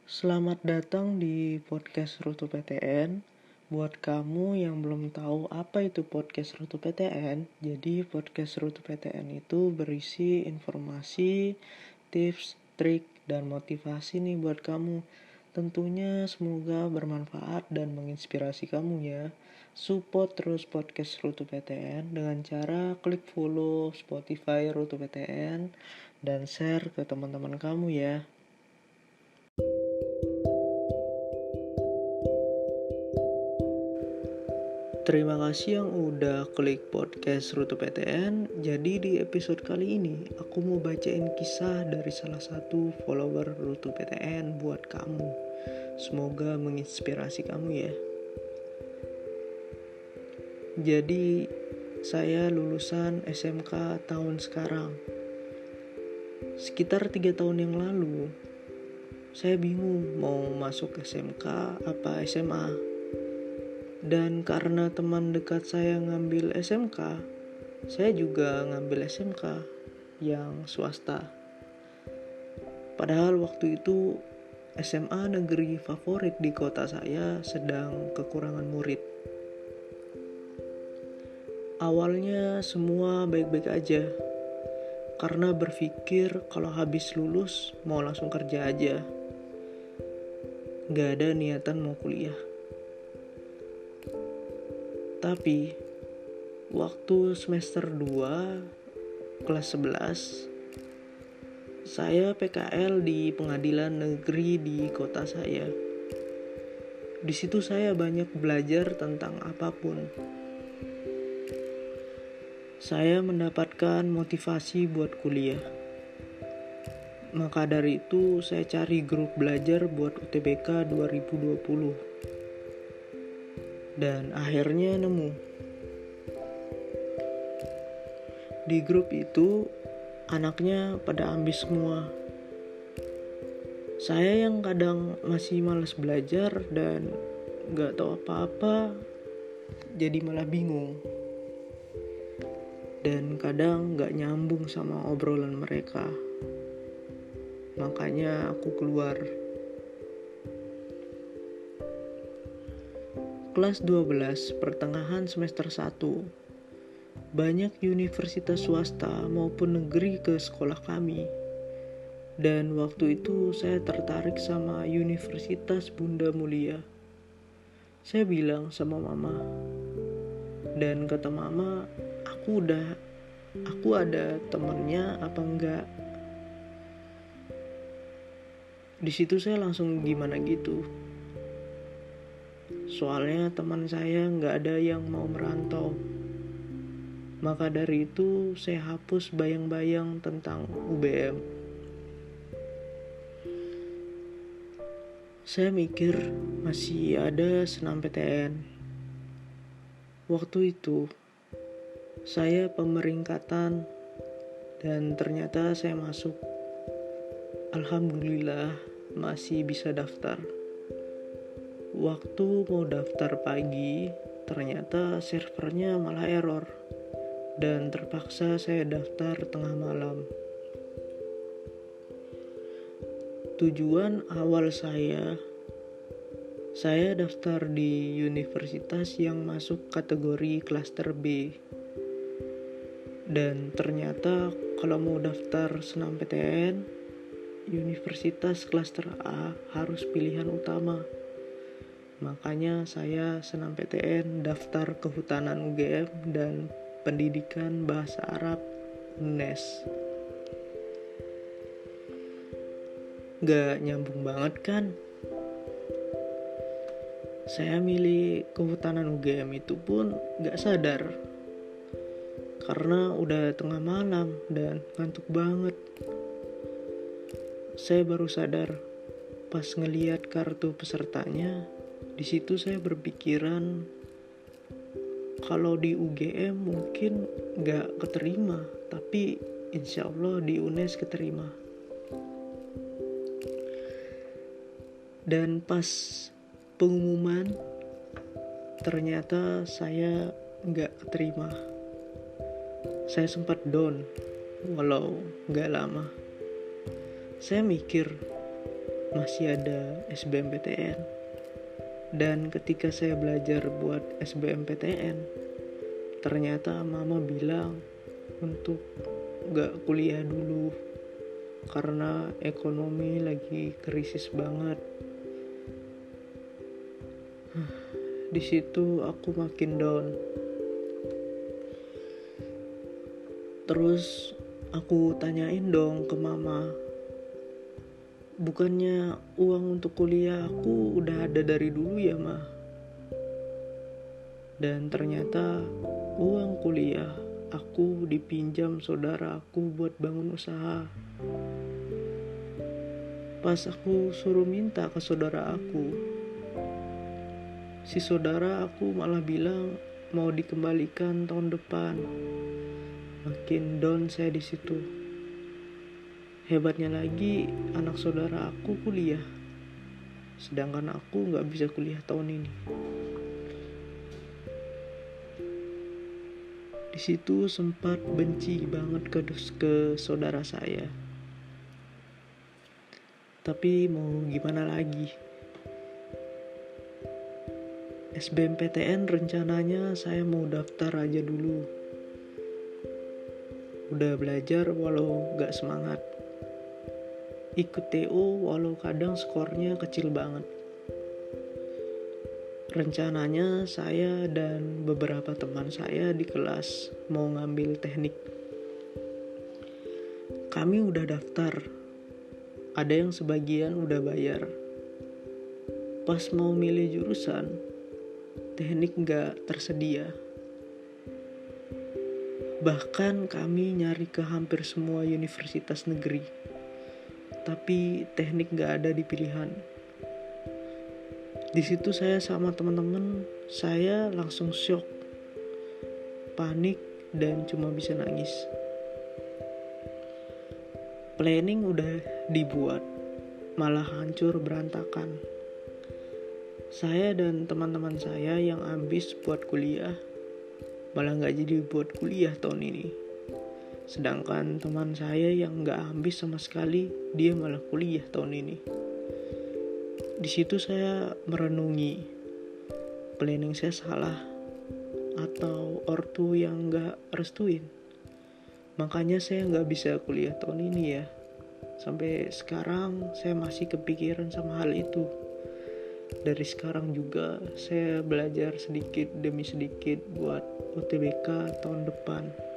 Selamat datang di podcast Rute PTN. Buat kamu yang belum tahu apa itu podcast Rute PTN, jadi podcast Rute PTN itu berisi informasi, tips, trik, dan motivasi nih buat kamu. Tentunya semoga bermanfaat dan menginspirasi kamu ya. Support terus podcast Rute PTN dengan cara klik follow Spotify Rute PTN dan share ke teman-teman kamu ya. Terima kasih yang udah klik podcast Rute PTN. Jadi di episode kali ini aku mau bacain kisah dari salah satu follower Rute PTN buat kamu. Semoga menginspirasi kamu ya. Jadi saya lulusan SMK tahun sekarang. Sekitar 3 tahun yang lalu saya bingung mau masuk SMK apa SMA. Dan karena teman dekat saya ngambil SMK, saya juga ngambil SMK yang swasta. Padahal waktu itu SMA negeri favorit di kota saya sedang kekurangan murid. Awalnya semua baik-baik aja, karena berpikir kalau habis lulus mau langsung kerja aja. Gak ada niatan mau kuliah. Tapi waktu semester 2 kelas 11 saya PKL di pengadilan negeri di kota saya. Di situ saya banyak belajar tentang apapun. Saya mendapatkan motivasi buat kuliah. Maka dari itu saya cari grup belajar buat UTBK 2020. Dan akhirnya nemu. Di grup itu anaknya pada ambis semua. Saya yang kadang masih malas belajar dan gak tahu apa-apa, jadi malah bingung. Dan kadang gak nyambung sama obrolan mereka. Makanya aku keluar. Kelas 12 pertengahan semester 1. Banyak universitas swasta maupun negeri ke sekolah kami. Dan waktu itu saya tertarik sama Universitas Bunda Mulia. Saya bilang sama mama. Dan kata mama, aku ada temennya apa enggak? Di situ saya langsung gimana gitu. Soalnya teman saya nggak ada yang mau merantau. Maka dari itu saya hapus bayang-bayang tentang UBM. Saya mikir masih ada senam PTN. Waktu itu saya pemeringkatan dan ternyata saya masuk. Alhamdulillah masih bisa daftar. Waktu mau daftar pagi, ternyata servernya malah error. Dan terpaksa saya daftar tengah malam. Tujuan awal saya daftar di universitas yang masuk kategori klaster B. Dan ternyata kalau mau daftar senam PTN, universitas klaster A harus pilihan utama. Makanya saya senam PTN daftar kehutanan UGM dan pendidikan bahasa Arab UNES. Gak nyambung banget kan? Saya milih kehutanan UGM itu pun gak sadar. Karena udah tengah malam dan ngantuk banget. Saya baru sadar pas ngeliat kartu pesertanya. Di situ saya berpikiran kalau di UGM mungkin gak keterima, tapi insya Allah di UNES keterima. Dan pas pengumuman ternyata saya gak keterima. Saya sempat down walau gak lama. Saya mikir masih ada SBMPTN. Dan ketika saya belajar buat SBMPTN, ternyata mama bilang untuk gak kuliah dulu karena ekonomi lagi krisis banget. Di situ aku makin down. Terus aku tanyain dong ke mama, bukannya uang untuk kuliah aku udah ada dari dulu ya ma? Dan ternyata uang kuliah aku dipinjam saudara aku buat bangun usaha. Pas aku suruh minta ke saudara aku, si saudara aku malah bilang mau dikembalikan tahun depan. Makin down saya di situ. Hebatnya lagi, anak saudara aku kuliah, sedangkan aku nggak bisa kuliah tahun ini. Di situ sempat benci banget ke saudara saya. Tapi mau gimana lagi? SBMPTN rencananya saya mau daftar aja dulu. Udah belajar walau gak semangat. Ikut TO walau kadang skornya kecil banget. Rencananya saya dan beberapa teman saya di kelas mau ngambil teknik. Kami udah daftar. Ada yang sebagian udah bayar. Pas mau milih jurusan, teknik gak tersedia. Bahkan kami nyari ke hampir semua universitas negeri, tapi teknik gak ada di pilihan. Di situ saya sama teman-teman saya langsung shock, panik, dan cuma bisa nangis. Planning udah dibuat, malah hancur berantakan. Saya dan teman-teman saya yang ambis buat kuliah malah gak jadi buat kuliah tahun ini. Sedangkan teman saya yang gak ambis sama sekali, dia malah kuliah tahun ini. Di situ saya merenungi, planning saya salah atau ortu yang gak restuin. Makanya saya gak bisa kuliah tahun ini ya. Sampai sekarang saya masih kepikiran sama hal itu. Dari sekarang juga saya belajar sedikit demi sedikit buat UTBK tahun depan.